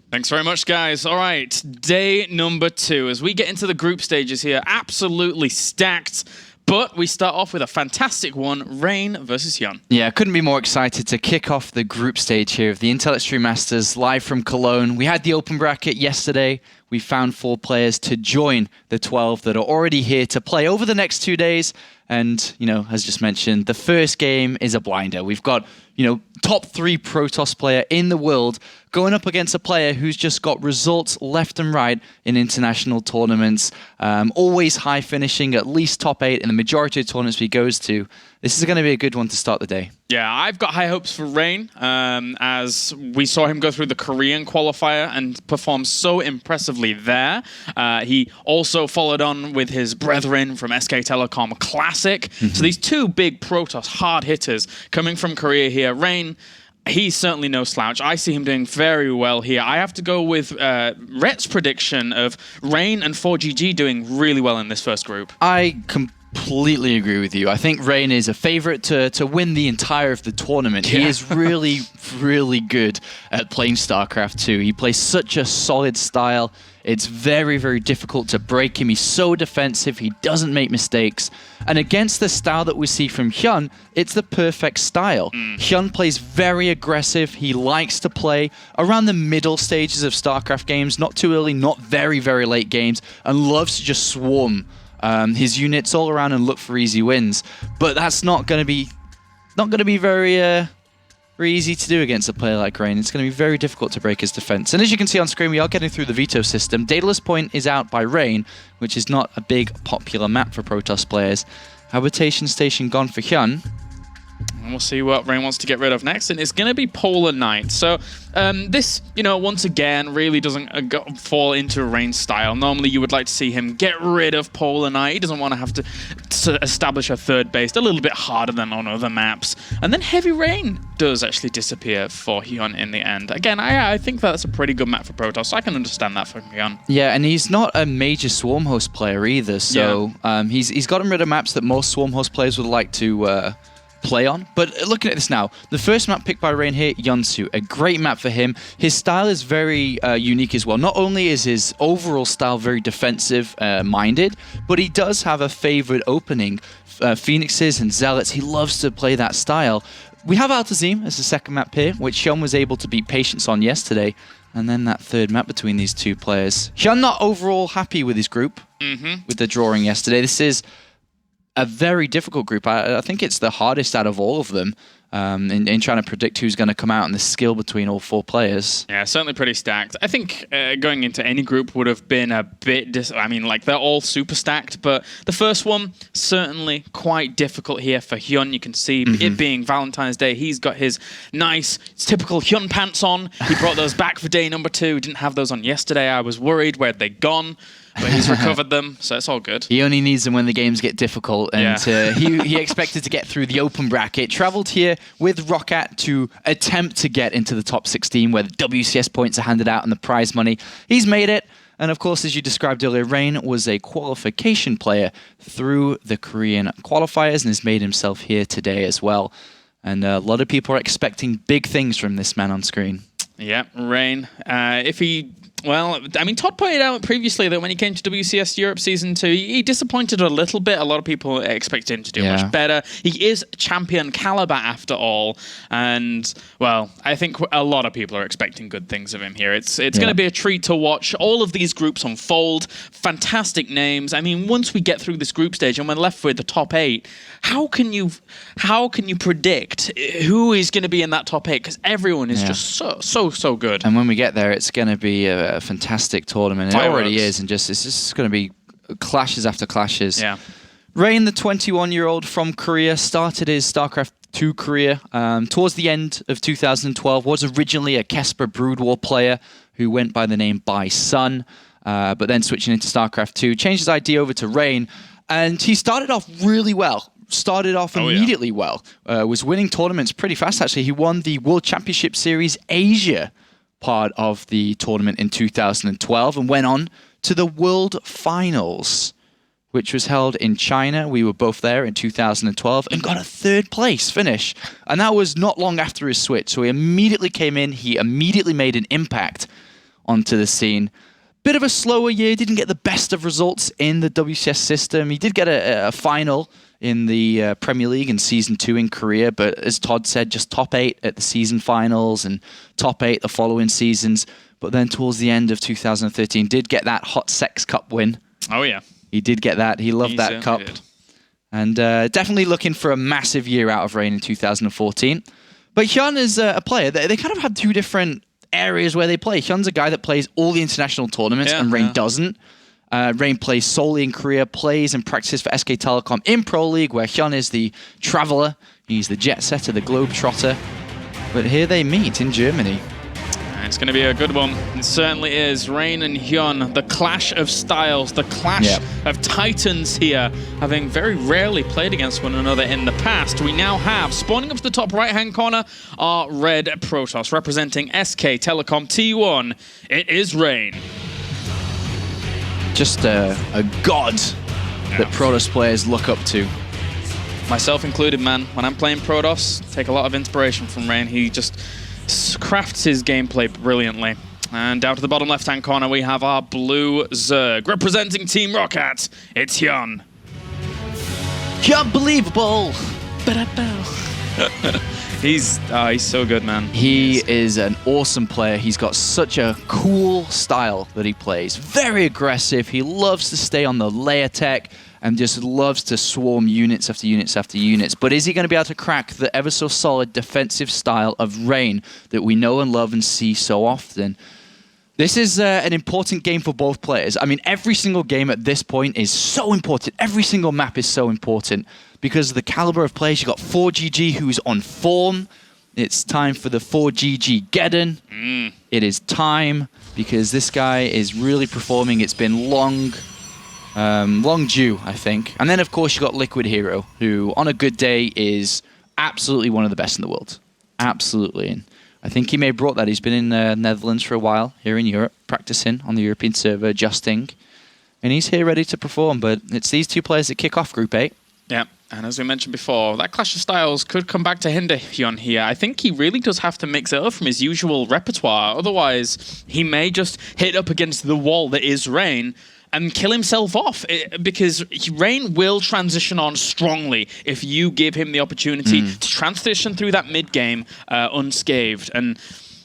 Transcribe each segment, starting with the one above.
Thanks very much, guys. All right, day number 2. As we get into the group stages here, absolutely stacked. But we start off with a fantastic one, Rain versus HyuN. Yeah, couldn't be more excited to kick off the group stage here of the Intel Extreme Masters live from Cologne. We had the open bracket yesterday. We found 4 players to join the 12 that are already here to play over the next 2 days. And, as just mentioned, the first game is a blinder. We've got, top 3 Protoss player in the world going up against a player who's just got results left and right in international tournaments. Always high finishing, at least top 8 in the majority of tournaments he goes to. This is going to be a good one to start the day. Yeah, I've got high hopes for Rain, as we saw him go through the Korean qualifier and perform so impressively there. He also followed on with his brethren from SK Telecom Classic. So these 2 big Protoss hard hitters coming from Korea here. Rain, he's certainly no slouch. I see him doing very well here. I have to go with Rhett's prediction of Rain and 4GG doing really well in this first group. I completely agree with you. I think Rain is a favorite to win the entire of the tournament. Yeah. He is really, really good at playing StarCraft 2. He plays such a solid style. It's very, very difficult to break him. He's so defensive. He doesn't make mistakes. And against the style that we see from HyuN, it's the perfect style. HyuN plays very aggressive. He likes to play around the middle stages of StarCraft games, not too early, not very, very late games, and loves to just swarm his units all around and look for easy wins. But that's not going to be very easy to do against a player like Rain. It's going to be very difficult to break his defense. And as you can see on screen, we are getting through the veto system. Daedalus Point is out by Rain, which is not a big popular map for Protoss players. Habitation Station gone for HyuN. And we'll see what Rain wants to get rid of next, and it's going to be Polar Knight. So this, once again, really doesn't fall into Rain's style. Normally, you would like to see him get rid of Polar Knight. He doesn't want to have to establish a third base, a little bit harder than on other maps. And then Heavy Rain does actually disappear for HyuN in the end. Again, I think that's a pretty good map for Protoss, so I can understand that from HyuN. Yeah, and he's not a major Swarm host player either, so he's gotten rid of maps that most Swarm host players would like to play on. But looking at this now, the first map picked by Rain here, Yunsu, a great map for him. His style is very unique as well. Not only is his overall style very defensive minded, but he does have a favorite opening. Phoenixes and Zealots, he loves to play that style. We have Altazim as the second map here, which HyuN was able to beat Patience on yesterday. And then that third map between these 2 players. HyuN not overall happy with his group, with the drawing yesterday. This is a very difficult group. I think it's the hardest out of all of them in trying to predict who's going to come out and the skill between all 4 players. Yeah, certainly pretty stacked. I think going into any group would have been a bit... they're all super stacked, but the first one, certainly quite difficult here for HyuN. You can see it being Valentine's Day. He's got his nice, typical HyuN pants on. He brought those back for day number 2. He didn't have those on yesterday. I was worried. Where'd they gone? But he's recovered them, so it's all good. He only needs them when the games get difficult, and he expected to get through the open bracket. Travelled here with Roccat to attempt to get into the top 16, where the WCS points are handed out and the prize money. He's made it, and of course, as you described earlier, Rain was a qualification player through the Korean qualifiers and has made himself here today as well. And a lot of people are expecting big things from this man on screen. Yeah, Rain. Todd pointed out previously that when he came to WCS Europe Season 2, he disappointed a little bit. A lot of people expected him to do much better. He is champion caliber after all. And, well, I think a lot of people are expecting good things of him here. It's going to be a treat to watch all of these groups unfold. Fantastic names. I mean, once we get through this group stage and we're left with the top 8, how can you predict who is going to be in that top 8? Because everyone is just so good. And when we get there, it's going to be a fantastic tournament. It already is, and it's just going to be clashes after clashes. Yeah. Rain, the 21-year-old from Korea, started his StarCraft 2 career towards the end of 2012, was originally a Kesper Brood War player who went by the name By Sun, but then switching into StarCraft 2, changed his ID over to Rain, and he started off really well. Started off immediately well. Was winning tournaments pretty fast, actually. He won the World Championship Series Asia part of the tournament in 2012 and went on to the World Finals, which was held in China. We were both there in 2012 and got a 3rd place finish. And that was not long after his switch. So he immediately came in. He immediately made an impact onto the scene. Bit of a slower year, didn't get the best of results in the WCS system. He did get a final in the Premier League in Season 2 in Korea, but as Todd said, just top 8 at the season finals and top 8 the following seasons. But then towards the end of 2013, did get that Hot Sex Cup win. Oh, yeah. He did get that. He loved that cup. Did. And definitely looking for a massive year out of Rain in 2014. But HyuN is a player. They kind of have two different areas where they play. HyuN's a guy that plays all the international tournaments, and Rain doesn't. Rain plays solely in Korea, plays and practices for SK Telecom in Pro League, where HyuN is the traveler. He's the jet setter, the globe trotter. But here they meet in Germany. It's going to be a good one. It certainly is. Rain and HyuN, the clash of styles, the clash of titans here, having very rarely played against one another in the past. We now have, spawning up to the top right-hand corner, our red Protoss, representing SK Telecom T1. It is Rain. Just a god that Protoss players look up to. Myself included, man. When I'm playing Protoss, take a lot of inspiration from Rain. He just crafts his gameplay brilliantly. And down to the bottom left-hand corner, we have our blue Zerg. Representing Team Rocket, it's HyuN. Unbelievable! He's so good, man. He is an awesome player. He's got such a cool style that he plays. Very aggressive. He loves to stay on the layer tech and just loves to swarm units after units after units. But is he going to be able to crack the ever so solid defensive style of Rain that we know and love and see so often? This is an important game for both players. I mean, every single game at this point is so important. Every single map is so important because of the caliber of players. You've got 4GG who's on form. It's time for the 4GG Geddon. It is time because this guy is really performing. It's been long due, I think. And then, of course, you got Liquid Hero, who on a good day is absolutely one of the best in the world. Absolutely. And I think he may have brought that. He's been in the Netherlands for a while, here in Europe, practicing on the European server, adjusting. And he's here ready to perform. But it's these two players that kick off Group 8. Yeah, and as we mentioned before, that clash of styles could come back to hinder HyuN here. I think he really does have to mix it up from his usual repertoire. Otherwise, he may just hit up against the wall that is Rain and kill himself off, because Rain will transition on strongly if you give him the opportunity to transition through that mid-game unscathed. And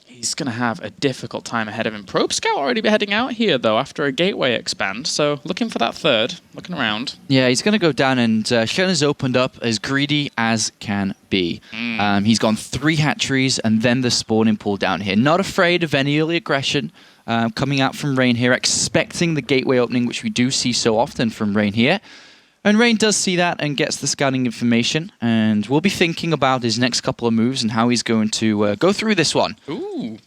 he's going to have a difficult time ahead of him. Probe Scout already be heading out here, though, after a gateway expand. So looking for that third, looking around. Yeah, he's going to go down, and HyuN has opened up as greedy as can be. He's gone 3 hatcheries and then the spawning pool down here. Not afraid of any early aggression coming out from Rain here, expecting the gateway opening, which we do see so often from Rain here. And Rain does see that and gets the scanning information, and we'll be thinking about his next couple of moves and how he's going to go through this one. Ooh.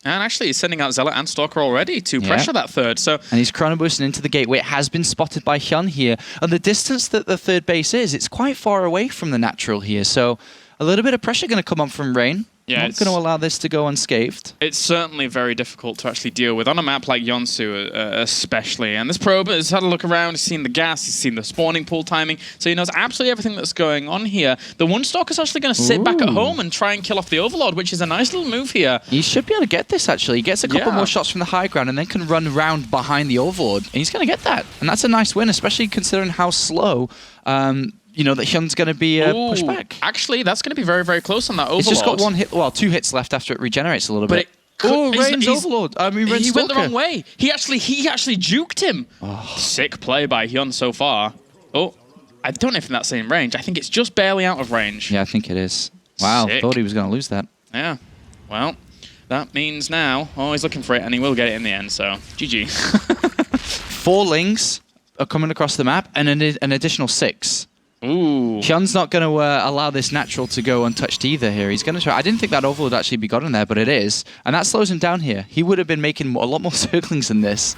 And actually, he's sending out Zealot and Stalker already to pressure that third. So, and he's chrono boosting into the gateway. It has been spotted by HyuN here. And the distance that the third base is, it's quite far away from the natural here. So a little bit of pressure going to come on from Rain. Yeah, not going to allow this to go unscathed. It's certainly very difficult to actually deal with on a map like Yonsu, especially. And this probe has had a look around. He's seen the gas. He's seen the spawning pool timing. So he knows absolutely everything that's going on here. The one Stalker's actually going to sit back at home and try and kill off the Overlord, which is a nice little move here. He should be able to get this, actually. He gets a couple more shots from the high ground and then can run around behind the Overlord. And he's going to get that. And that's a nice win, especially considering how slow you know, that HyuN's going to be pushed back. Actually, that's going to be very, very close on that Overlord. It's just got 1 hit, well, 2 hits left after it regenerates a little bit. Rain's Overlord. I mean, he went the wrong way. He actually juked him. Sick play by HyuN so far. Oh, I don't know if that's in range. I think it's just barely out of range. Yeah, I think it is. Wow, thought he was going to lose that. Yeah. Well, that means now, he's looking for it, and he will get it in the end, so GG. 4 lings are coming across the map, and an additional 6. Ooh. HyuN's not going to allow this natural to go untouched either here. He's going to try. I didn't think that Overlord would actually be got in there, but it is. And that slows him down here. He would have been making a lot more Zerglings than this.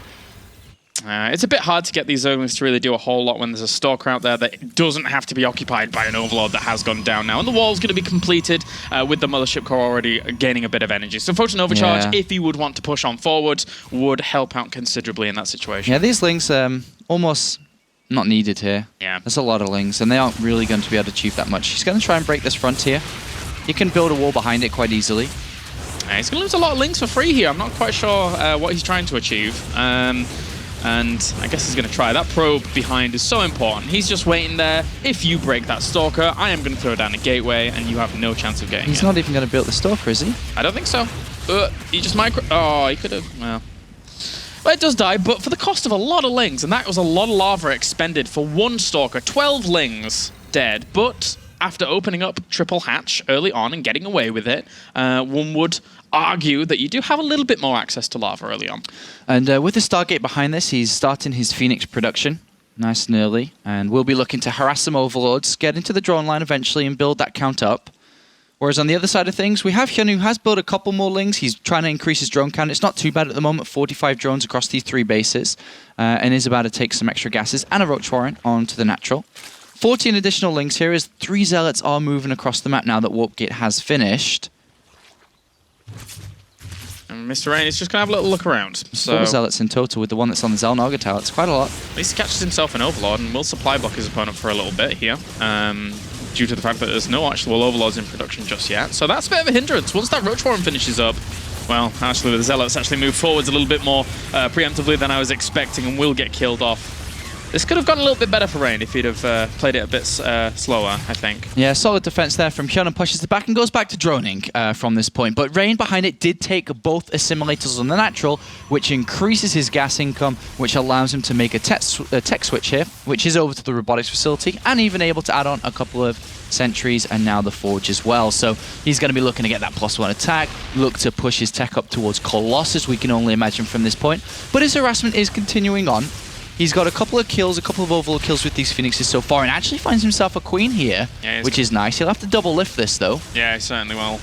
It's a bit hard to get these Zerglings to really do a whole lot when there's a Stalker out there that doesn't have to be occupied by an Overlord that has gone down now. And the wall's going to be completed with the Mothership Core already gaining a bit of energy. So Photon Overcharge, if you would want to push on forward, would help out considerably in that situation. Yeah, these Lings almost not needed here. Yeah. There's a lot of Lings, and they aren't really going to be able to achieve that much. He's going to try and break this front here. He can build a wall behind it quite easily. He's going to lose a lot of links for free here. I'm not quite sure what he's trying to achieve. And I guess he's going to try. That probe behind is so important. He's just waiting there. If you break that Stalker, I am going to throw down a gateway, and you have no chance of getting it. He's not even going to build the Stalker, is he? I don't think so. He just micro... Oh, he could have... Well, it does die, but for the cost of a lot of lings, and that was a lot of lava expended for one Stalker. 12 lings dead, but after opening up triple hatch early on and getting away with it, one would argue that you do have a little bit more access to lava early on. And with the Stargate behind this, he's starting his Phoenix production nice and early, and we'll be looking to harass some overlords, get into the drone line eventually, and build that count up. Whereas on the other side of things, we have HyuN, who has built a couple more lings. He's trying to increase his drone count. It's not too bad at the moment, 45 drones across these 3 bases, and is about to take some extra gases and a Roach Warren onto the natural. 14 additional lings here as 3 Zealots are moving across the map now that Warp Gate has finished. And Mr. Rain is just going to have a little look around. So 4 Zealots in total with the one that's on the Xelnaga tower. It's quite a lot. At least he catches himself an Overlord and will supply block his opponent for a little bit here. Due to the fact that there's no actual Overlords in production just yet. So that's a bit of a hindrance. Once that Roach Warren finishes up, well, actually the Zealots actually move forwards a little bit more preemptively than I was expecting and will get killed off. This could have gone a little bit better for Rain if he'd have played it a bit slower, I think. Yeah, solid defense there from HyuN, and pushes it back and goes back to droning from this point. But Rain behind it did take both assimilators on the natural, which increases his gas income, which allows him to make a tech switch here, which is over to the robotics facility, and even able to add on a couple of sentries and now the forge as well. So he's going to be looking to get that +1 attack, look to push his tech up towards Colossus, we can only imagine from this point. But his harassment is continuing on. He's got a couple of kills, a couple of overload kills with these Phoenixes so far, and actually finds himself a Queen here, which is nice. He'll have to double lift this, though. Yeah, he certainly will.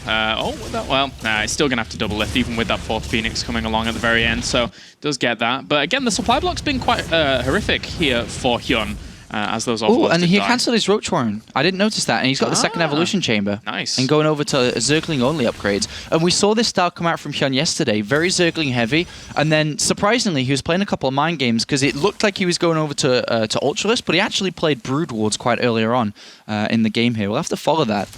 He's still going to have to double lift, even with that 4th Phoenix coming along at the very end, so does get that. But again, the supply block's been quite horrific here for HyuN. As those overlords. Oh, and he cancelled his Roach Warren. I didn't notice that. And he's got the second evolution chamber. Nice. And going over to Zergling only upgrades. And we saw this style come out from HyuN yesterday. Very Zergling heavy. And then, surprisingly, he was playing a couple of mind games because it looked like he was going over to Ultralist, but he actually played Brood Wards quite earlier on in the game here. We'll have to follow that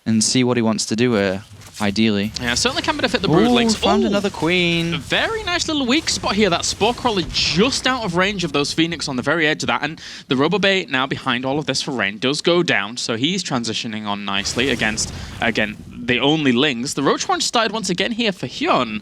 and see what he wants to do ideally. Yeah, certainly can benefit the Broodlings. Found another Queen. A very nice little weak spot here. That Spore Crawler just out of range of those Phoenix on the very edge of that. And the Robobay now behind all of this for Rain does go down. So he's transitioning on nicely against, again, the only lings. The Roach Warren started once again here for HyuN.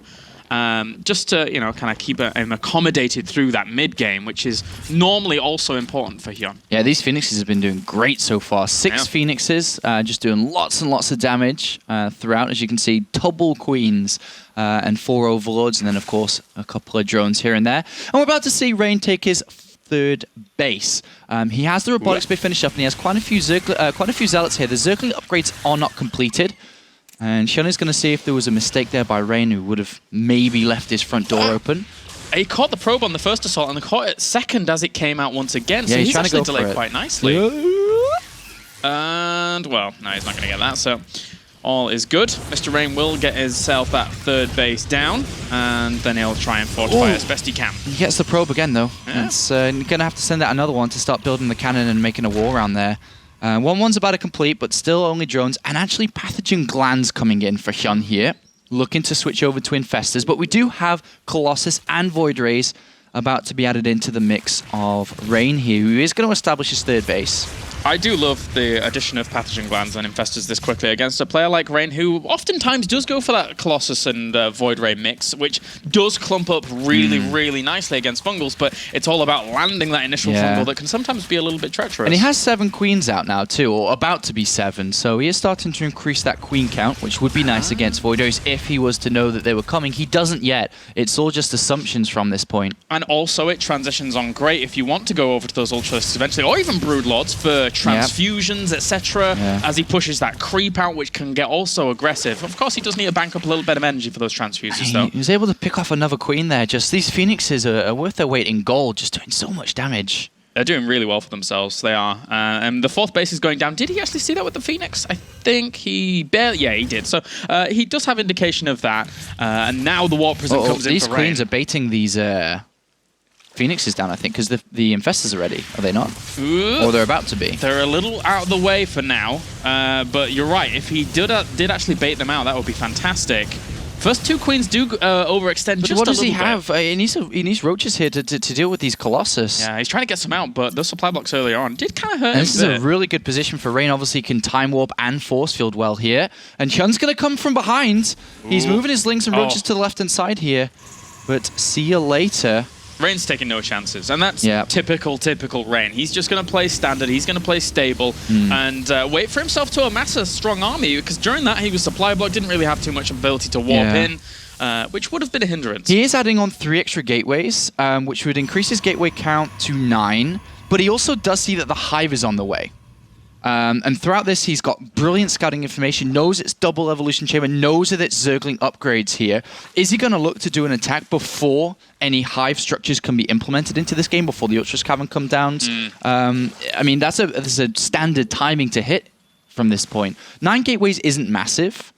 Just to, kind of keep him accommodated through that mid-game, which is normally also important for HyuN. Yeah, these Phoenixes have been doing great so far. 6 Phoenixes, just doing lots and lots of damage throughout. As you can see, double Queens and 4 Overlords, and then, of course, a couple of drones here and there. And we're about to see Rain take his 3rd base. He has the robotics bit finished up, and he has quite a few Zealots here. The Zergling upgrades are not completed. And HyuN is going to see if there was a mistake there by Rain, who would have maybe left his front door open. He caught the probe on the first assault and caught it second as it came out once again. So he's actually delayed quite nicely. And, well, no, he's not going to get that. So all is good. Mr. Rain will get himself that 3rd base down, and then he'll try and fortify as best he can. He gets the probe again, though. Yeah. It's going to have to send out another one to start building the cannon and making a wall around there. 1-1's about to complete, but still only drones, and actually pathogen glands coming in for HyuN here, looking to switch over to infestors. But we do have Colossus and Void Rays about to be added into the mix of Rain here, who is going to establish his 3rd base. I do love the addition of pathogen glands and infestors this quickly against a player like Rain, who oftentimes does go for that Colossus and Void Ray mix, which does clump up really, really nicely against fungals, but it's all about landing that initial fungal that can sometimes be a little bit treacherous. And he has 7 queens out now too, or about to be 7, so he is starting to increase that queen count, which would be nice against Void Rays if he was to know that they were coming. He doesn't yet. It's all just assumptions from this point. And also it transitions on great if you want to go over to those Ultralists eventually, or even Broodlords for transfusions, etc. As he pushes that creep out, which can get also aggressive. Of course, he does need to bank up a little bit of energy for those transfuses, though. He was able to pick off another queen there. Just these Phoenixes are worth their weight in gold, just doing so much damage. They're doing really well for themselves. They are. And the 4th base is going down. Did he actually see that with the Phoenix? I think he barely... Yeah, he did. So he does have indication of that. And now the Warp Prism comes in these for Rain. queens are baiting these... Phoenixes down, I think, because the infestors are ready, are they not? Or they're about to be. They're a little out of the way for now, but you're right. If he did actually bait them out, that would be fantastic. First 2 queens do overextend just a little bit. What does he have? He needs roaches here to deal with these Colossus. Yeah, he's trying to get some out, but those supply blocks earlier on did kind of hurt him. This is a really good position for Rain. Obviously, he can time warp and force field well here. And HyuN's going to come from behind. Ooh. He's moving his Lings and roaches to the left-hand side here. But see you later. Rain's taking no chances, and that's typical Rain. He's just going to play standard, he's going to play stable, and wait for himself to amass a strong army, because during that he was supply block, didn't really have too much ability to warp in, which would have been a hindrance. He is adding on 3 extra gateways, which would increase his gateway count to 9, but he also does see that the Hive is on the way. And throughout this, he's got brilliant scouting information, knows it's double evolution chamber, knows that it's Zergling upgrades here. Is he going to look to do an attack before any Hive structures can be implemented into this game, before the Ultras Cavern come down? I mean, that's a standard timing to hit from this point. 9 gateways isn't massive,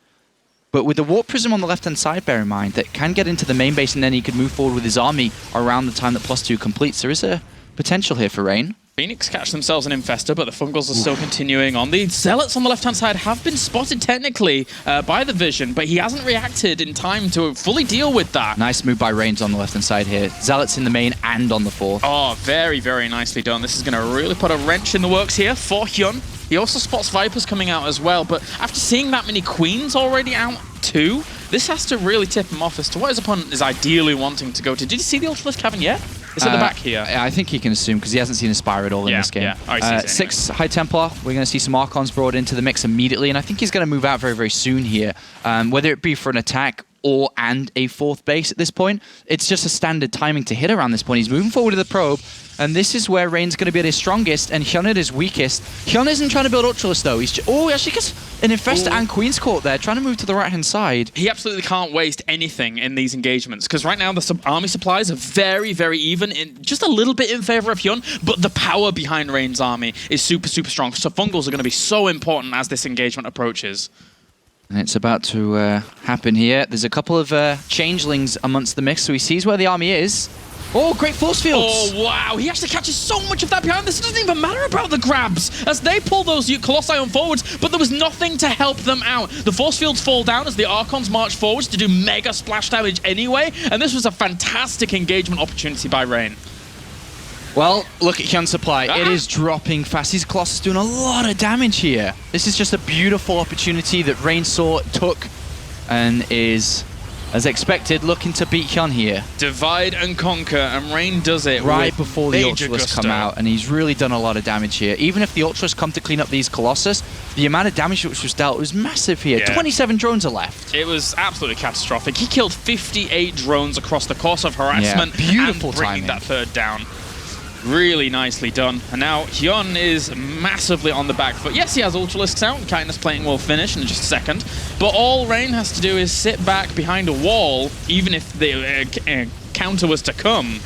but with the Warp Prism on the left-hand side, bear in mind, that can get into the main base, and then he could move forward with his army around the time that +2 completes. There is a potential here for Rain. Phoenix catch themselves an Infestor, but the Fungals are still continuing on. The Zealots on the left-hand side have been spotted technically by the Vision, but he hasn't reacted in time to fully deal with that. Nice move by Reigns on the left-hand side here. Zealots in the main and on the fourth. Oh, very, very nicely done. This is going to really put a wrench in the works here for HyuN. He also spots Vipers coming out as well, but after seeing that many Queens already out too, this has to really tip him off as to what his opponent is ideally wanting to go to. Did you see the Ultimate Cavern yet? It's at the back here. I think he can assume, because he hasn't seen Aspire at all in this game. Yeah. Oh, he sees it 6 High Templar. We're going to see some Archons brought into the mix immediately, and I think he's going to move out very, very soon here. Whether it be for an attack and a 4th base at this point, it's just a standard timing to hit around this point. He's moving forward to the probe, and this is where Rain's going to be at his strongest and HyuN at his weakest. HyuN isn't trying to build Ultralisk though. He's actually gets an Infestor and Queen's Court there, trying to move to the right-hand side. He absolutely can't waste anything in these engagements, because right now the army supplies are very, very even, just a little bit in favor of HyuN, but the power behind Rain's army is super, super strong. So Fungals are going to be so important as this engagement approaches. And it's about to happen here. There's a couple of changelings amongst the mix, so he sees where the army is. Oh, great force fields! Oh, wow. He actually catches so much of that behind. This doesn't even matter about the grabs as they pull those Colossi on forwards, but there was nothing to help them out. The force fields fall down as the Archons march forwards to do mega splash damage anyway, and this was a fantastic engagement opportunity by Rain. Well, look at HyuN's supply. It is dropping fast. His Colossus doing a lot of damage here. This is just a beautiful opportunity that Rain took, and is, as expected, looking to beat HyuN here. Divide and conquer, and Rain does it right before the Ultras come out, and he's really done a lot of damage here. Even if the Ultras come to clean up these Colossus, the amount of damage which was dealt was massive here. Yeah. 27 drones are left. It was absolutely catastrophic. He killed 58 drones across the course of harassment, beautiful and bringing that 3rd down. Really nicely done. And now HyuN is massively on the back foot. Yes, he has Ultralisks out. Kindness Plating will finish in just a second. But all Rain has to do is sit back behind a wall, even if the counter was to come.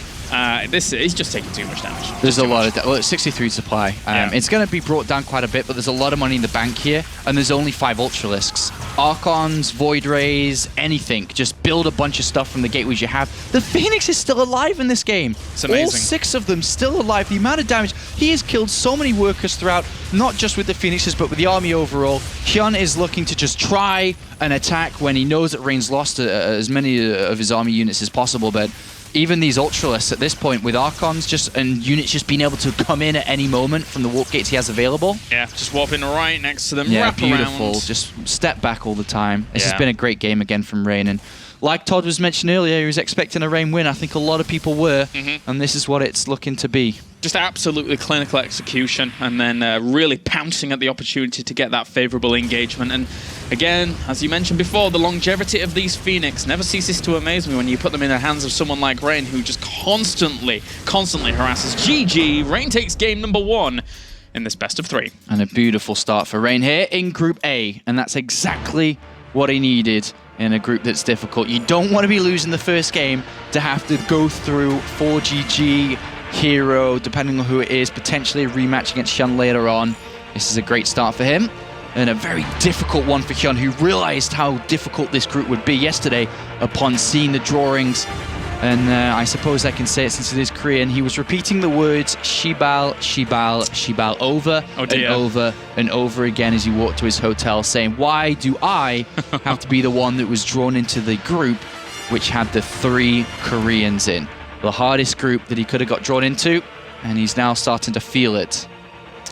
He's just taking too much damage. There's a lot of well, 63 supply. It's going to be brought down quite a bit, but there's a lot of money in the bank here, and there's only 5 Ultralisks. Archons, Void Rays, anything. Just build a bunch of stuff from the gateways you have. The Phoenix is still alive in this game. It's amazing. All 6 of them still alive. The amount of damage. He has killed so many workers throughout, not just with the Phoenixes, but with the army overall. HyuN is looking to just try an attack when he knows that Rain's lost as many of his army units as possible, but even these Ultralisks at this point with Archons and units just being able to come in at any moment from the warp gates he has available. Yeah, just warping right next to them. Yeah, wrap beautiful. Around. Just step back all the time. This has been a great game again from Rain. And like Todd was mentioning earlier, he was expecting a Rain win. I think a lot of people were. And this is what it's looking to be. Just absolutely clinical execution, and then really pouncing at the opportunity to get that favorable engagement. And again, as you mentioned before, the longevity of these Phoenix never ceases to amaze me when you put them in the hands of someone like Rain, who just constantly harasses. GG, Rain takes game number 1 in this best of 3. And a beautiful start for Rain here in Group A, and that's exactly what he needed in a group that's difficult. You don't want to be losing the first game to have to go through 4GG, Hero, depending on who it is, potentially a rematch against HyuN later on. This is a great start for him, and a very difficult one for HyuN, who realized how difficult this group would be yesterday upon seeing the drawings And I suppose I can say it since it is Korean. He was repeating the words Shibal, Shibal, Shibal over and over and over again as he walked to his hotel, saying, why do I have to be the one that was drawn into the group which had the 3 Koreans in? The hardest group that he could have got drawn into, and he's now starting to feel it.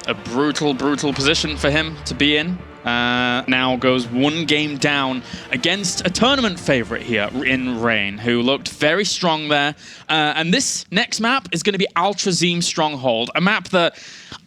A brutal, brutal position for him to be in. Now goes 1 game down against a tournament favorite here in Rain, who looked very strong there. And this next map is going to be Altrazim Stronghold, a map that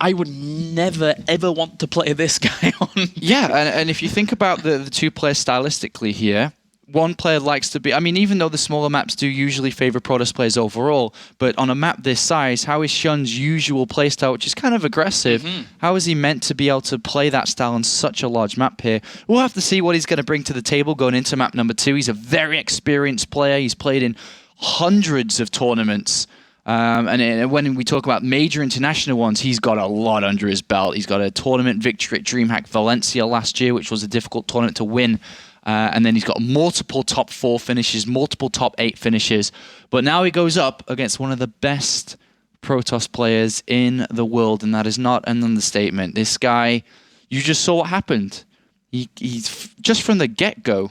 I would never, ever want to play this guy on. Yeah, and if you think about the 2 players stylistically here, one player likes to be... I mean, even though the smaller maps do usually favor Protoss players overall, but on a map this size, how is HyuN's usual playstyle, which is kind of aggressive, how is he meant to be able to play that style on such a large map here? We'll have to see what he's going to bring to the table going into map number 2. He's a very experienced player. He's played in hundreds of tournaments. And when we talk about major international ones, he's got a lot under his belt. He's got a tournament victory at DreamHack Valencia last year, which was a difficult tournament to win. And then he's got multiple top 4 finishes, multiple top 8 finishes. But now he goes up against one of the best Protoss players in the world, and that is not an understatement. This guy, you just saw what happened. He's just from the get-go,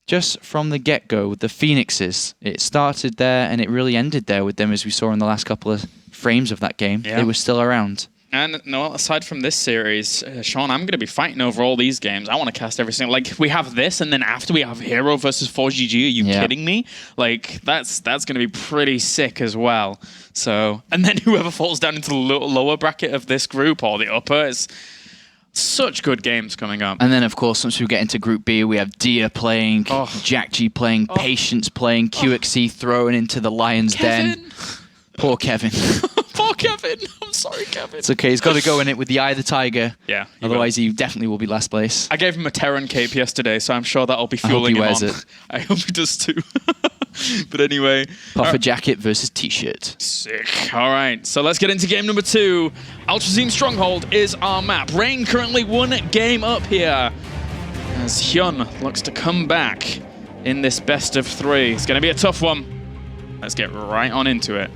with the Phoenixes. It started there, and it really ended there with them, as we saw in the last couple of frames of that game. Yeah. They were still around. And no, aside from this series, Sean, I'm going to be fighting over all these games. I want to cast every single... Like, we have this, and then after we have Hero versus 4GG. Are you kidding me? Like, that's going to be pretty sick as well. So, and then whoever falls down into the lower bracket of this group or the upper, it's such good games coming up. And then, of course, once we get into Group B, we have Dia playing, Jack G playing, Patience playing, QXE thrown into the Lion's Den. Poor Kevin. Poor Kevin. I'm sorry, Kevin. It's okay. He's got to go in it with the Eye of the Tiger. Yeah. Otherwise, he definitely will be last place. I gave him a Terran cape yesterday, so I'm sure that'll be fueling him on. I hope he does too. But anyway. Puffer jacket versus t-shirt. Sick. All right. So let's get into game number 2. Altrazim Stronghold is our map. Rain currently 1 game up here, as HyuN looks to come back in this best of 3. It's going to be a tough one. Let's get right on into it.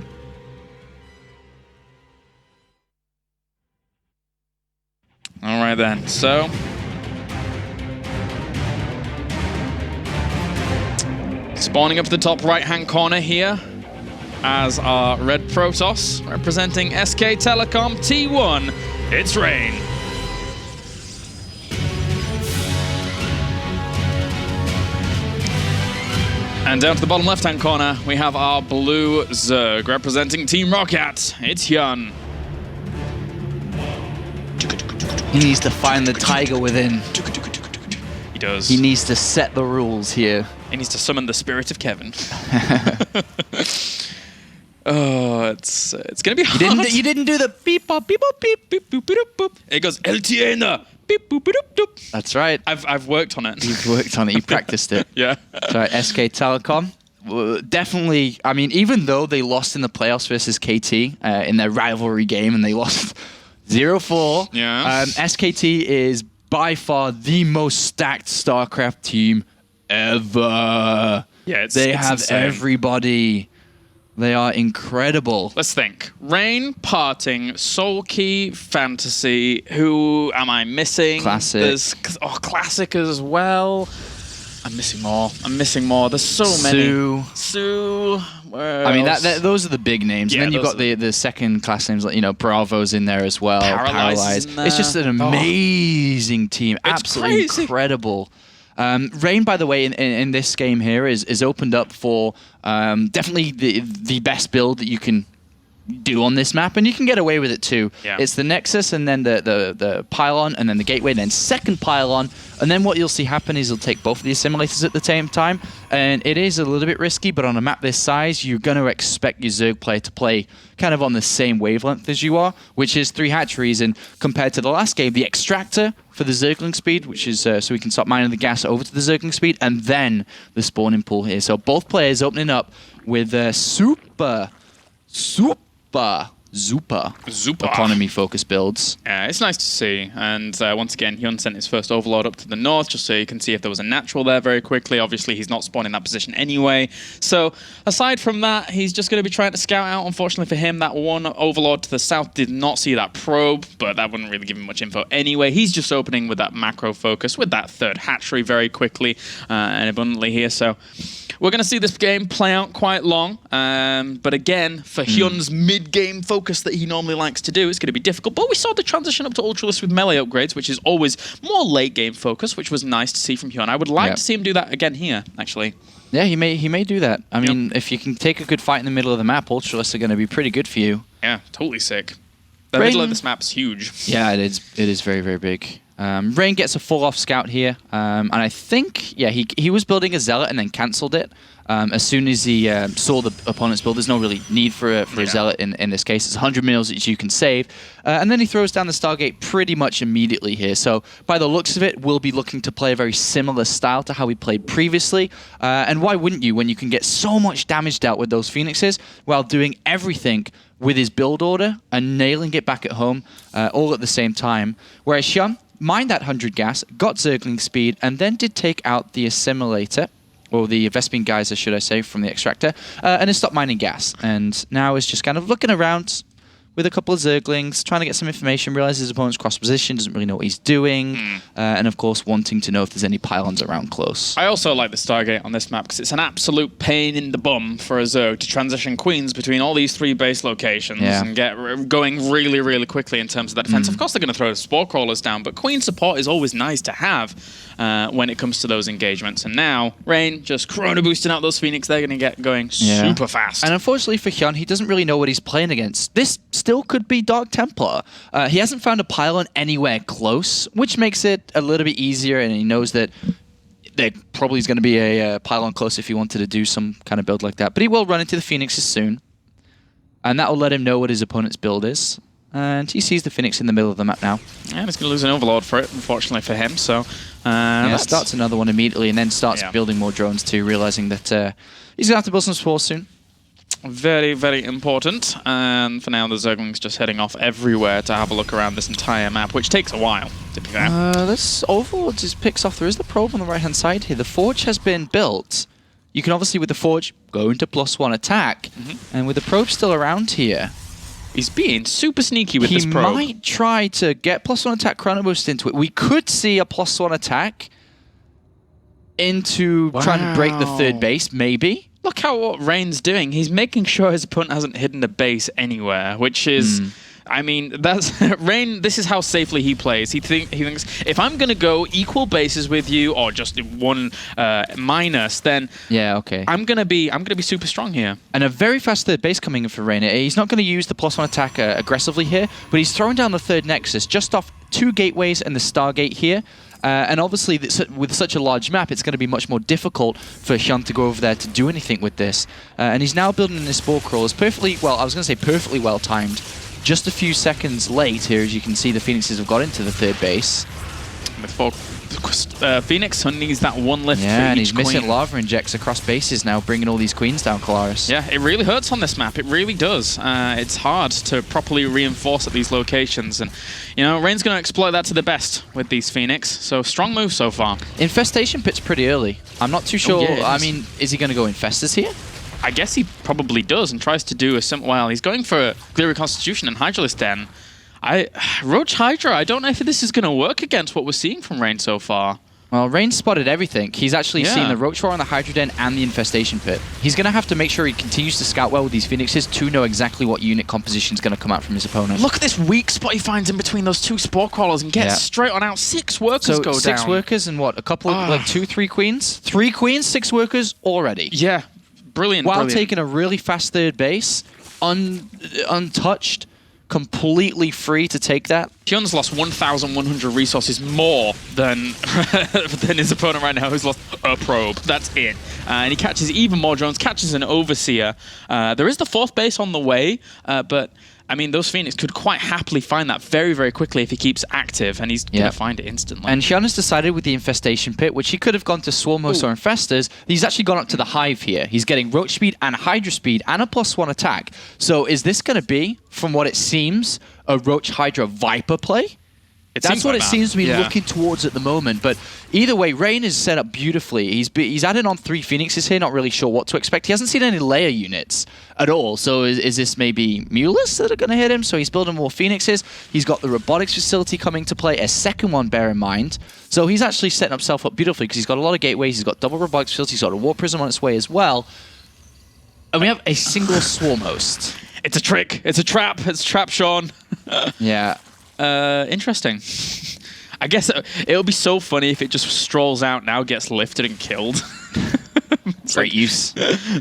All right then, so spawning up to the top right-hand corner here as our red Protoss representing SK Telecom T1. It's Rain. And down to the bottom left-hand corner, we have our blue Zerg representing Team Rocket. It's HyuN. He needs to find the tiger within. He does. He needs to set the rules here. He needs to summon the spirit of Kevin. Oh, it's gonna be hard. You didn't do the beep bop beep bop beep beep boop boop boop. It goes LTN. Beep boop boop boop. That's right. I've worked on it. You've worked on it. You practiced it. Yeah. That's right. SK Telecom. Definitely. I mean, even though they lost in the playoffs versus KT in their rivalry game, and they lost 0-4. Yeah. SKT is by far the most stacked StarCraft team ever. Yeah, they have insane. Everybody. They are incredible. Let's think. Rain, Parting, Soulkey, Fantasy. Who am I missing? Classic. There's Classic as well. I'm missing more. There's so many. Sue. I mean, those are the big names. Yeah, and then you've got the second class names, like, Bravo's in there as well. Paralyze. It's just an amazing team. It's absolutely crazy. Incredible. Rain, by the way, in this game here is opened up for definitely the best build that you can do on this map, and you can get away with it too. Yeah. It's the Nexus, and then the pylon, and then the gateway, and then second pylon, and then what you'll see happen is you'll take both of the assimilators at the same time, and it is a little bit risky, but on a map this size, you're going to expect your Zerg player to play kind of on the same wavelength as you are, which is 3 hatcheries, and compared to the last game, the Extractor for the Zergling speed, which is so we can stop mining the gas over to the Zergling speed, and then the spawning pool here. So both players opening up with super super economy-focused builds. Yeah, it's nice to see. And once again, HyuN sent his first Overlord up to the north, just so you can see if there was a natural there very quickly. Obviously, he's not spawned in that position anyway. So aside from that, he's just going to be trying to scout out. Unfortunately for him, that one Overlord to the south did not see that probe, but that wouldn't really give him much info anyway. He's just opening with that macro focus, with that third hatchery very quickly and abundantly here. So we're going to see this game play out quite long, but again, for HyuN's mid-game focus that he normally likes to do, it's going to be difficult. But we saw the transition up to Ultralisk with melee upgrades, which is always more late-game focus, which was nice to see from HyuN. I would like to see him do that again here, actually. Yeah, he may do that. I mean, if you can take a good fight in the middle of the map, Ultralisks are going to be pretty good for you. Yeah, totally sick. The middle of this map's huge. Yeah, it is. It is very, very big. Rain gets a full-off scout here, and I think, yeah, he was building a Zealot and then cancelled it. As soon as he saw the opponent's build, there's no really need for a Zealot in this case. It's 100 mils that you can save. And then he throws down the Stargate pretty much immediately here. So by the looks of it, we'll be looking to play a very similar style to how we played previously. And why wouldn't you when you can get so much damage dealt with those Phoenixes while doing everything with his build order and nailing it back at home all at the same time. Whereas HyuN mined that 100 gas, got Zergling speed, and then did take out the Assimilator, or the Vespene Geyser, should I say, from the Extractor, and has stopped mining gas. And now is just kind of looking around with a couple of Zerglings, trying to get some information, realizes his opponent's cross position, doesn't really know what he's doing, and of course wanting to know if there's any pylons around close. I also like the Stargate on this map because it's an absolute pain in the bum for a Zerg to transition Queens between all these 3 base locations and get going really, really quickly in terms of that defense. Of course they're going to throw Spore Crawlers down, but Queen support is always nice to have when it comes to those engagements. And now, Rain just Chrono boosting out those Phoenix, they're going to get going super fast. And unfortunately for HyuN, he doesn't really know what he's playing against. This still could be Dark Templar. He hasn't found a pylon anywhere close, which makes it a little bit easier, and he knows that there probably is going to be a pylon close if he wanted to do some kind of build like that. But he will run into the Phoenixes soon, and that will let him know what his opponent's build is. And he sees the Phoenix in the middle of the map now. And he's going to lose an Overlord for it, unfortunately for him. So starts another one immediately, and then starts building more drones too, realizing that he's going to have to build some spores soon. Very, very important. And for now, the Zergling's just heading off everywhere to have a look around this entire map, which takes a while, to be fair. This Overlord just picks off. There is the probe on the right-hand side here. The Forge has been built. You can obviously, with the Forge, go into +1 attack. And with the probe still around here, he's being super sneaky with this probe. He might try to get +1 attack Chrono Boost into it. We could see a +1 attack into trying to break the 3rd base, maybe. Look what Rain's doing. He's making sure his opponent hasn't hidden a base anywhere, which is... I mean, that's Rain. This is how safely he plays. He thinks if I'm gonna go equal bases with you, or just 1 minus, then I'm gonna be super strong here. And a very fast 3rd base coming in for Rain. He's not gonna use the +1 attack aggressively here, but he's throwing down the 3rd Nexus just off 2 gateways and the Stargate here. And obviously, with such a large map, it's going to be much more difficult for HyuN to go over there to do anything with this. And he's now building his Spore Crawlers perfectly well timed. Just a few seconds late here, as you can see, the Phoenixes have got into the 3rd base. With Phoenix needs that 1 lift for each and he's queen. missing lava injects across bases now, bringing all these queens down, Kalaris. Yeah, it really hurts on this map. It really does. It's hard to properly reinforce at these locations. And, you know, Rain's going to exploit that to the best with these Phoenix. So, strong move so far. Infestation pit's pretty early. I'm not too sure. I mean, is he going to go Infestors here? I guess he probably does and tries to do a simple... Well, he's going for Clear Reconstitution and Hydralisk Den. Roach Hydra, I don't know if this is going to work against what we're seeing from Rain so far. Well, Rain spotted everything. He's actually seen the Roach Roar on the Hydra Den and the Infestation Pit. He's going to have to make sure he continues to scout well with these Phoenixes to know exactly what unit composition is going to come out from his opponent. Look at this weak spot he finds in between those 2 Spore Crawlers and gets straight on out. 6 workers go down. 6 workers and what? A couple of, like 2, 3 queens? 3 queens, 6 workers already. Yeah. Brilliant. While taking a really fast 3rd base, untouched, completely free to take that. HyuN's lost 1,100 resources more than his opponent right now, who's lost a probe. That's it. And he catches even more drones, catches an Overseer. There is the 4th base on the way, but I mean, those Phoenix could quite happily find that very, very quickly if he keeps active, and he's going to find it instantly. And HyuN has decided with the Infestation Pit, which he could have gone to Swarm Host or Infestors, he's actually gone up to the Hive here. He's getting Roach Speed and Hydra Speed and a +1 attack. So is this going to be, from what it seems, a Roach Hydra Viper play? That's what it seems to be looking towards at the moment. But either way, Rain is set up beautifully. He's added on 3 Phoenixes here, not really sure what to expect. He hasn't seen any layer units at all. So is this maybe Mulus that are going to hit him? So he's building more Phoenixes. He's got the robotics facility coming to play, a second one, bear in mind. So he's actually setting himself up beautifully because he's got a lot of gateways. He's got double robotics facility. He's got a War Prism on its way as well. And we have a single Swarm Host. It's a trick. It's a trap. It's a trap, Sean. Yeah. Interesting. I guess it'll be so funny if it just strolls out now, gets lifted and killed. Great use.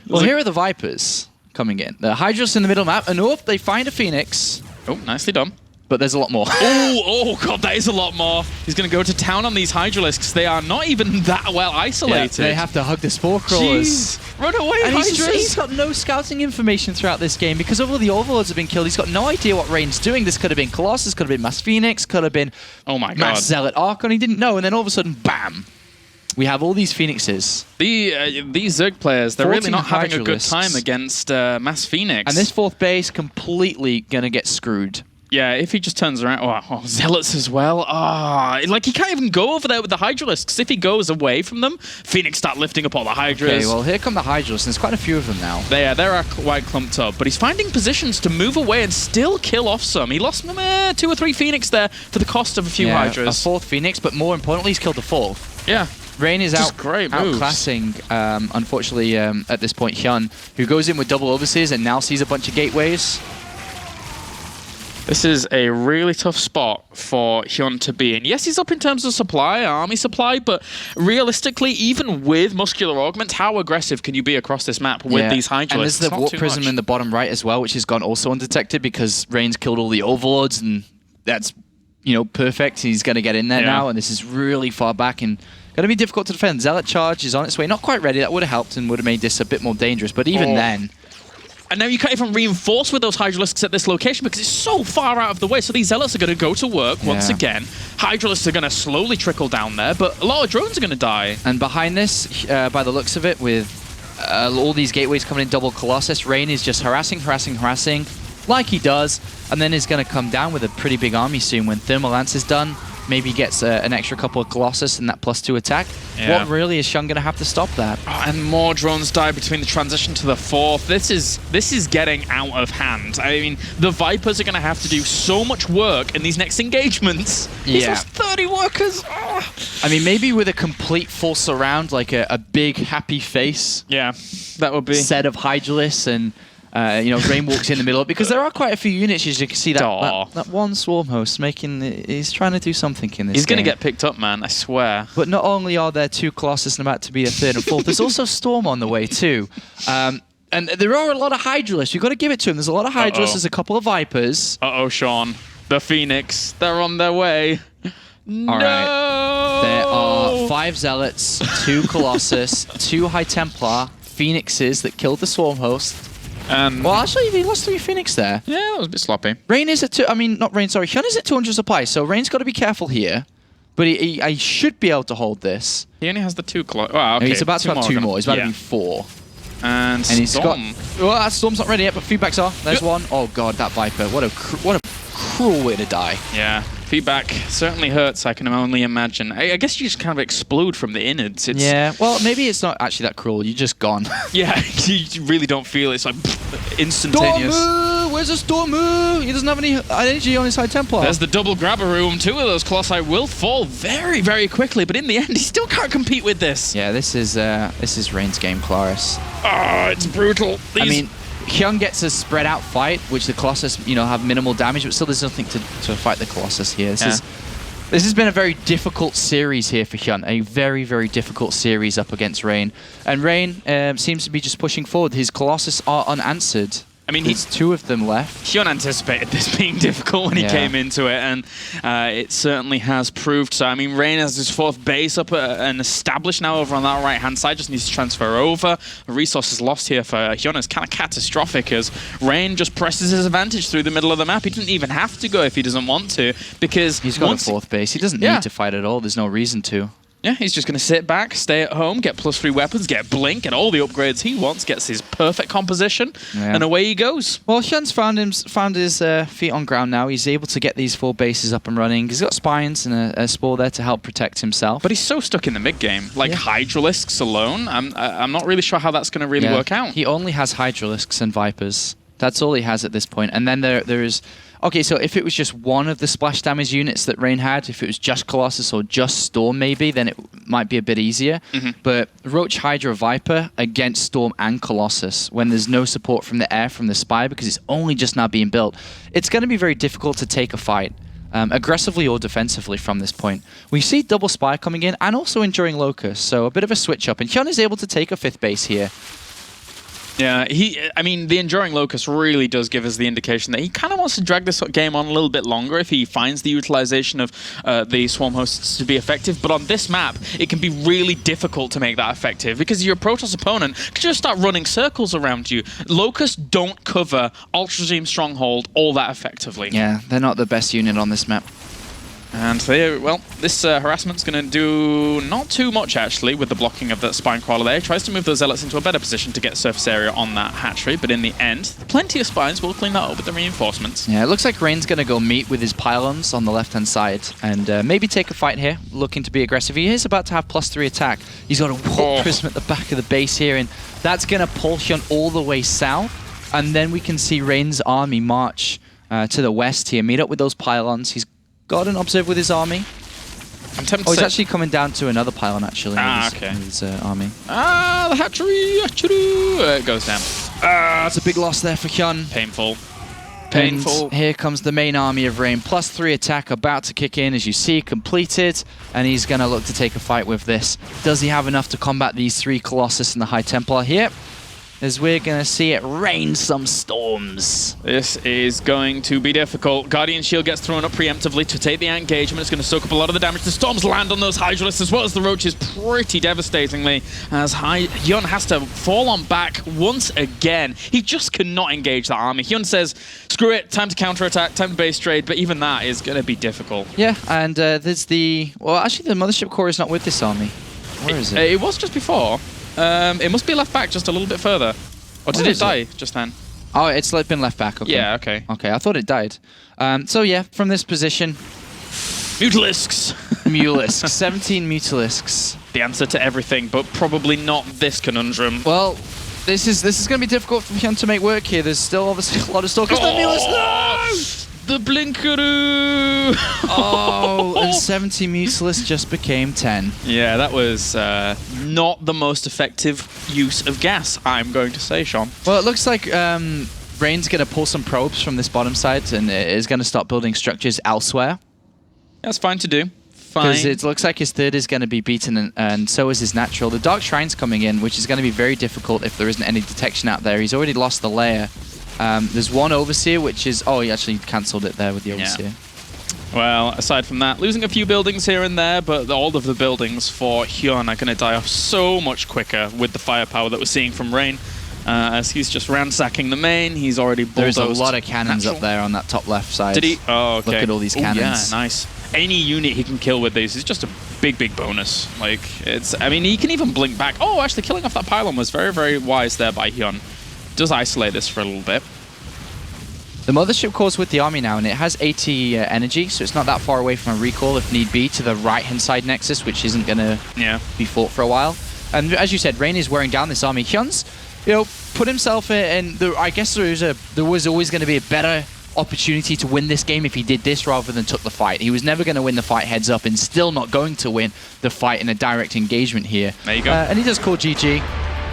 Well, here are the Vipers coming in. The Hydra's in the middle map, and they find a Phoenix. Oh, nicely done. But there's a lot more. Oh god, that is a lot more. He's going to go to town on these Hydralisks. They are not even that well isolated. Yeah, they have to hug the Spore Crawlers. Jeez. Run away, and Hydras! He's got no scouting information throughout this game because all the Overlords have been killed. He's got no idea what Rain's doing. This could have been Colossus, could have been Mass Phoenix, could have been Mass Zealot Archon. He didn't know, and then all of a sudden, bam! We have all these Phoenixes. These Zerg players, they're really not having a good time against Mass Phoenix. And this 4th base completely going to get screwed. Yeah, if he just turns around... Oh, Zealots as well. Like, he can't even go over there with the Hydralisks. If he goes away from them, Phoenix start lifting up all the Hydras. Okay, well, here come the Hydralisks. There's quite a few of them now. They're quite clumped up. But he's finding positions to move away and still kill off some. He lost 2 or 3 Phoenix there for the cost of a few Hydras. A 4th Phoenix, but more importantly, he's killed the 4th. Yeah. Rain is outclassing, unfortunately, at this point, HyuN, who goes in with double overseers and now sees a bunch of gateways. This is a really tough spot for HyuN to be in. Yes, he's up in terms of supply, army supply, but realistically, even with muscular augments, how aggressive can you be across this map with these Hydralisks? And there's the Warp Prism in the bottom right as well, which has gone also undetected because Rain's killed all the Overlords, and that's, perfect. He's going to get in there now, and this is really far back and going to be difficult to defend. Zealot Charge is on its way. Not quite ready. That would have helped and would have made this a bit more dangerous, but even then... And now you can't even reinforce with those Hydralisks at this location because it's so far out of the way. So these Zealots are going to go to work once again. Hydralisks are going to slowly trickle down there, but a lot of drones are going to die. And behind this, by the looks of it, with all these gateways coming in double Colossus, Rain is just harassing, like he does, and then is going to come down with a pretty big army soon when Thermal Lance is done. Maybe gets an extra couple of Colossus and that +2 attack. Yeah. What really is HyuN going to have to stop that? And more drones die between the transition to the 4th. This is getting out of hand. I mean, the Vipers are going to have to do so much work in these next engagements. He's lost 30 workers. I mean, maybe with a complete full surround, like a big happy face. Yeah, that would be. Set of Hydralisks and... Rain walks in the middle because there are quite a few units. As you can see that one Swarm Host he's trying to do something in this. He's going to get picked up, man. I swear. But not only are there 2 Colossus and about to be a 3rd and 4th, there's also Storm on the way too. And there are a lot of Hydralisks. You've got to give it to him. There's a lot of Hydralisks. There's a couple of Vipers. Sean. The Phoenix. They're on their way. No! All right. There are 5 Zealots, 2 Colossus, 2 High Templar, Phoenixes that killed the Swarm Host. Well, actually, he lost 3 Phoenix there. Yeah, that was a bit sloppy. Rain is at HyuN is at 200 supply, so Rain's got to be careful here. But he should be able to hold this. He only has the 2 Wow, okay. He's about to have 2 more. He's about to be 4. And he's got... Well, that Storm's not ready yet, but feedbacks are. There's one. Oh, God, that Viper. What a cruel way to die. Yeah. Feedback certainly hurts, I can only imagine. I guess you just kind of explode from the innards. Well, maybe it's not actually that cruel. You're just gone. Yeah, you really don't feel it. It's like instantaneous. Stormu! Where's the Stormu? He doesn't have any energy on his High Templar. There's the double grabber room. 2 of those Colossi will fall very, very quickly, but in the end, he still can't compete with this. Yeah, this is Rain's game, Claris. It's brutal. I mean... HyuN gets a spread out fight, which the Colossus, have minimal damage, but still there's nothing to fight the Colossus here. This has been a very difficult series here for HyuN, a very, very difficult series up against Rain. And Rain seems to be just pushing forward. His Colossus are unanswered. I mean, there's 2 of them left. HyuN anticipated this being difficult when he came into it, and it certainly has proved so. I mean, Rain has his 4th base up and established now over on that right-hand side, just needs to transfer over. The resources lost here for HyuN is kind of catastrophic as Rain just presses his advantage through the middle of the map. He doesn't even have to go if he doesn't want to, because he's got a 4th base. He doesn't need to fight at all. There's no reason to. Yeah, he's just going to sit back, stay at home, get +3 weapons, get Blink, and all the upgrades he wants, gets his perfect composition, and away he goes. Well, HyuN's found his feet on ground now. He's able to get these 4 bases up and running. He's got Spines and a Spore there to help protect himself. But he's so stuck in the mid-game. Like, Hydralisks alone, I'm not really sure how that's going to really work out. He only has Hydralisks and Vipers. That's all he has at this point. And then there is... Okay, so if it was just one of the splash damage units that Rain had, if it was just Colossus or just Storm maybe, then it might be a bit easier. But Roach, Hydra, Viper against Storm and Colossus, when there's no support from the air, from the Spy, because it's only just now being built, it's going to be very difficult to take a fight, aggressively or defensively from this point. We see double Spy coming in and also Enduring Locust, so a bit of a switch up. And HyuN is able to take a 5th base here. Yeah, I mean, the Enduring Locust really does give us the indication that he kind of wants to drag this game on a little bit longer if he finds the utilization of the Swarm Hosts to be effective. But on this map, it can be really difficult to make that effective because your Protoss opponent can just start running circles around you. Locusts don't cover Ultra-Regime Stronghold all that effectively. Yeah, they're not the best unit on this map. And well, this harassment's going to do not too much, actually, with the blocking of that Spine Crawler there. He tries to move those Zealots into a better position to get surface area on that hatchery, but in the end, plenty of Spines will clean that up with the reinforcements. Yeah, it looks like Rain's going to go meet with his pylons on the left-hand side and maybe take a fight here, looking to be aggressive. He is about to have +3 attack. He's got a Warp Prism at the back of the base here, and that's going to pull HyuN all the way south, and then we can see Rain's army march to the west here, meet up with those pylons. He's got an observe with his army. I'm tempted he's actually coming down to another pylon, actually, with his army. The hatchery! It goes down. It's a big loss there for HyuN. Painful. And here comes the main army of Rain. +3 attack about to kick in, as you see, completed. And he's going to look to take a fight with this. Does he have enough to combat these 3 Colossus and the High Templar here? As we're going to see it rain some storms. This is going to be difficult. Guardian Shield gets thrown up preemptively to take the engagement. It's going to soak up a lot of the damage. The storms land on those Hydralisks as well as the Roaches pretty devastatingly, as HyuN has to fall on back once again. He just cannot engage that army. HyuN says, screw it, time to counterattack, time to base trade, but even that is going to be difficult. Yeah, and there's the... Well, actually, the Mothership Core is not with this army. Where is it? It was just before. It must be left back just a little bit further. Or did it die just then? Oh, it's been left back. Okay. Yeah, okay. Okay, I thought it died. So yeah, from this position... Mutalisks! Mutalisks. 17 Mutalisks. The answer to everything, but probably not this conundrum. Well, this is going to be difficult for HyuN to make work here. There's still obviously a lot of Stalkers. No! The Blinkaroo! And 70 Mutalisks just became 10. Yeah, that was not the most effective use of gas, I'm going to say, Sean. Well, it looks like Rain's going to pull some probes from this bottom side and is going to start building structures elsewhere. That's fine to do. Because it looks like his 3rd is going to be beaten, and so is his natural. The Dark Shrine's coming in, which is going to be very difficult if there isn't any detection out there. He's already lost the layer. There's one Overseer, which is... Oh, he actually cancelled it there with the Overseer. Yeah. Well, aside from that, losing a few buildings here and there, but all of the buildings for HyuN are going to die off so much quicker with the firepower that we're seeing from Rain. As he's just ransacking the main, he's already bulldozed. There's a lot of cannons up there on that top left side. Did he? Oh, okay. Look at all these cannons. Yeah, nice. Any unit he can kill with these is just a big, big bonus. Like, it's... I mean, he can even blink back. Oh, actually, killing off that pylon was very, very wise there by HyuN. Does isolate this for a little bit. The Mothership Core's with the army now, and it has 80 energy, so it's not that far away from a recall if need be to the right-hand side Nexus, which isn't going to be fought for a while. And as you said, Rain is wearing down this army. HyuN's, put himself in... I guess there was always going to be a better opportunity to win this game if he did this rather than took the fight. He was never going to win the fight heads up and still not going to win the fight in a direct engagement here. There you go. And he does call GG.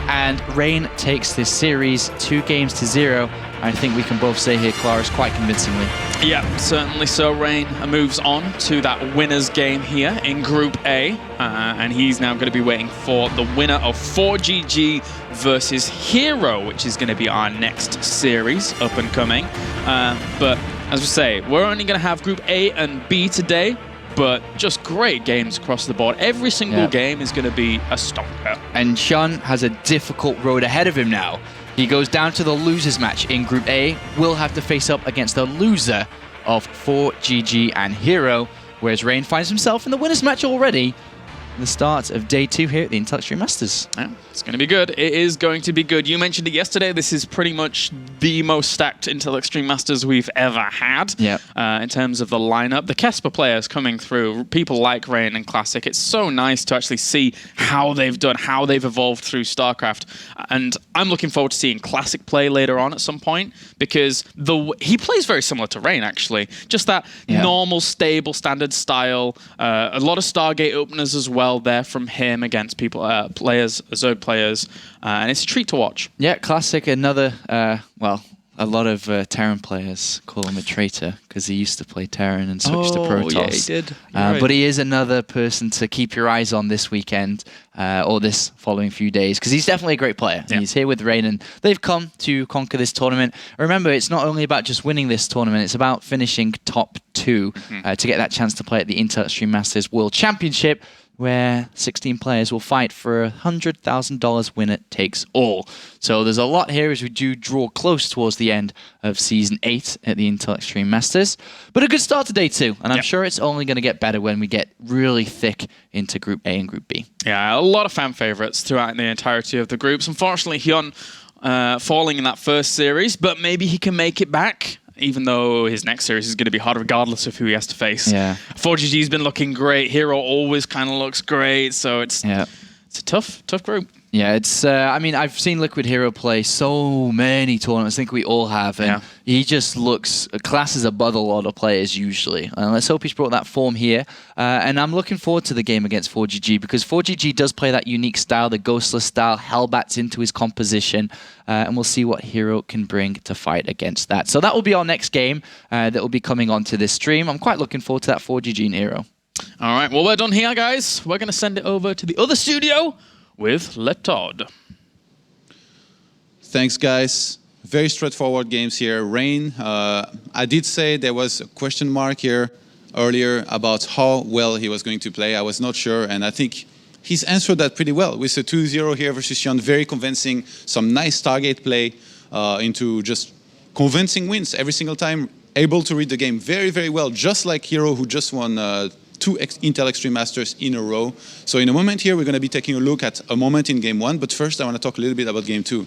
And Rain takes this series 2-0 I think we can both say here, Klaris, quite convincingly. Yeah, certainly so. Rain moves on to that winner's game here in Group A, and he's now going to be waiting for the winner of 4GG versus HyuN, which is going to be our next series up and coming. But as we say, we're only going to have Group A and B today, but just great games across the board. Every single game is going to be a stonker. And HyuN has a difficult road ahead of him now. He goes down to the losers match in Group A. Will have to face up against the loser of 4GG and HyuN, whereas Rain finds himself in the winners match already. The start of day 2 here at the Intel Extreme Masters. Yeah, it's going to be good. It is going to be good. You mentioned it yesterday. This is pretty much the most stacked Intel Extreme Masters we've ever had in terms of the lineup. The Kesper players coming through, people like Rain and Classic. It's so nice to actually see how they've done, how they've evolved through StarCraft. And I'm looking forward to seeing Classic play later on at some point, because he plays very similar to Rain, actually. Just that normal, stable, standard style. A lot of Stargate openers as well there from him against people, Zerg players, and it's a treat to watch. Yeah, Classic, another, well, a lot of Terran players call him a traitor because he used to play Terran and switched to Protoss. Yeah, he did. But he is another person to keep your eyes on this weekend or this following few days, because he's definitely a great player. Yeah. He's here with Rain, and they've come to conquer this tournament. Remember, it's not only about just winning this tournament, it's about finishing top 2 to get that chance to play at the Intel Extreme Masters World Championship, where 16 players will fight for $100,000 winner takes all. So there's a lot here as we do draw close towards the end of Season 8 at the Intel Extreme Masters. But a good start to Day 2, and I'm sure it's only going to get better when we get really thick into Group A and Group B. Yeah, a lot of fan favourites throughout the entirety of the groups. Unfortunately, HyuN falling in that first series, but maybe he can make it back, even though his next series is going to be hard regardless of who he has to face. Yeah. 4GG's been looking great. HyuN always kind of looks great, so it's a tough group. Yeah, it's. I mean, I've seen Liquid Hero play so many tournaments. I think we all have, and he just looks classes above a lot of players usually. And let's hope he's brought that form here. And I'm looking forward to the game against 4GG, because 4GG does play that unique style, the Ghostless style. Hellbat's into his composition, and we'll see what HyuN can bring to fight against that. So that will be our next game that will be coming onto this stream. I'm quite looking forward to that 4GG and HyuN. All right, well, we're done here, guys. We're going to send it over to the other studio with Letod. Thanks, guys. Very straightforward games here. Rain, I did say there was a question mark here earlier about how well he was going to play. I was not sure, and I think he's answered that pretty well. With a 2-0 here versus HyuN, very convincing, some nice target play into just convincing wins every single time, able to read the game very, very well, just like HyuN, who just won 2 Intel Extreme Masters in a row. So in a moment here, we're going to be taking a look at a moment in Game 1, but first I want to talk a little bit about Game 2.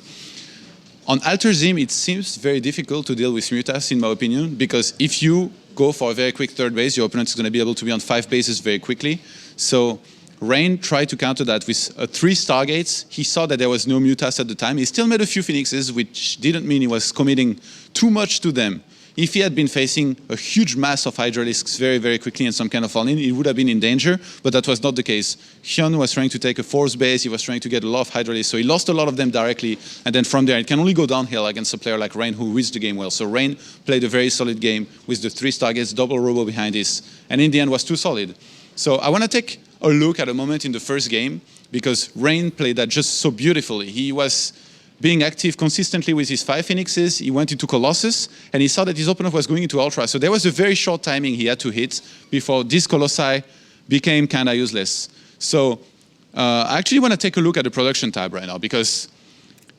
On Alter Zim, it seems very difficult to deal with Mutas, in my opinion, because if you go for a very quick third base, your opponent is going to be able to be on 5 bases very quickly. So Rain tried to counter that with 3 Stargates. He saw that there was no Mutas at the time. He still made a few Phoenixes, which didn't mean he was committing too much to them. If he had been facing a huge mass of Hydralisks very, very quickly and some kind of all-in, it would have been in danger, but that was not the case. HyuN was trying to take a fourth base, he was trying to get a lot of Hydralisks, so he lost a lot of them directly, and then from there it can only go downhill against a player like Rain, who reads the game well. So Rain played a very solid game with the 3 Stargates, double robo behind this, and in the end was too solid. So I want to take a look at a moment in the first game, because Rain played that just so beautifully. He was being active consistently with his 5 Phoenixes, he went into Colossus, and he saw that his opponent was going into Ultra. So there was a very short timing he had to hit before this Colossi became kind of useless. So I actually want to take a look at the production tab right now, because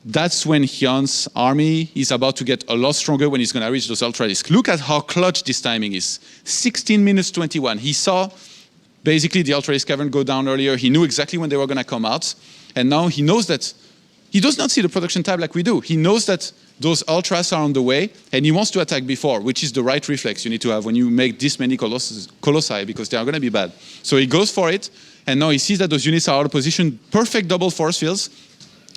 that's when HyuN's army is about to get a lot stronger when he's going to reach those Ultra discs. Look at how clutch this timing is. 16 minutes 21. He saw basically the Ultra Disc Cavern go down earlier. He knew exactly when they were going to come out. And now he knows that he does not see the production tab like we do. He knows that those Ultras are on the way, and he wants to attack before, which is the right reflex you need to have when you make this many Colossi, because they are going to be bad. So he goes for it, and now he sees that those units are out of position, perfect double force fields,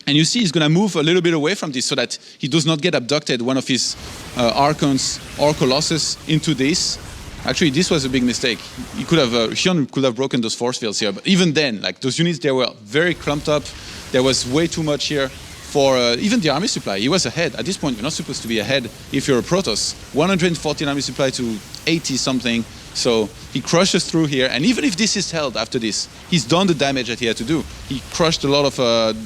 and you see he's going to move a little bit away from this so that he does not get abducted, one of his Archons or Colossus, into this. Actually, this was a big mistake. He could have, HyuN could have broken those force fields here, but even then, like those units, they were very clumped up. There was way too much here for even the army supply. He was ahead. At this point, you're not supposed to be ahead if you're a Protoss. 114 army supply to 80 something. So he crushes through here, and even if this is held after this, he's done the damage that he had to do. He crushed a lot of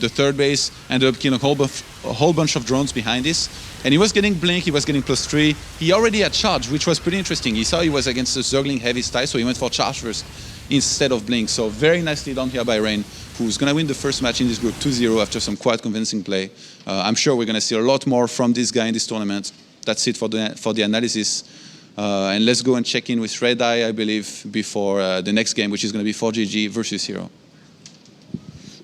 the third base, ended up killing a whole bunch of drones behind this, and he was getting blink, he was getting +3. He already had charge, which was pretty interesting. He saw he was against a Zergling heavy style, so he went for charge first instead of blink. So very nicely done here by Rain, who's going to win the first match in this group 2-0 after some quite convincing play. I'm sure we're going to see a lot more from this guy in this tournament. That's it for the analysis. And let's go and check in with Red Eye, I believe, before the next game, which is going to be 4GG versus Hero.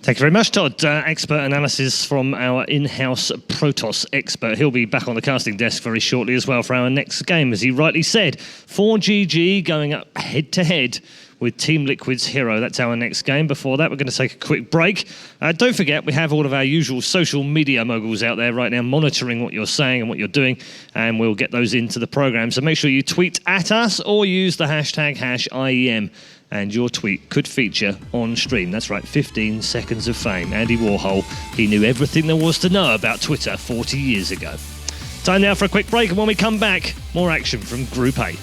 Thank you very much, Todd. Expert analysis from our in-house Protoss expert. He'll be back on the casting desk very shortly as well for our next game, as he rightly said. 4GG going up head-to-head with Team Liquid's Hero. That's our next game. Before that, we're going to take a quick break. Don't forget, we have all of our usual social media moguls out there right now monitoring what you're saying and what you're doing, and we'll get those into the program. So make sure you tweet at us or use the hashtag #IEM, and your tweet could feature on stream. That's right, 15 seconds of fame. Andy Warhol, he knew everything there was to know about Twitter 40 years ago. Time now for a quick break, and when we come back, more action from Group A.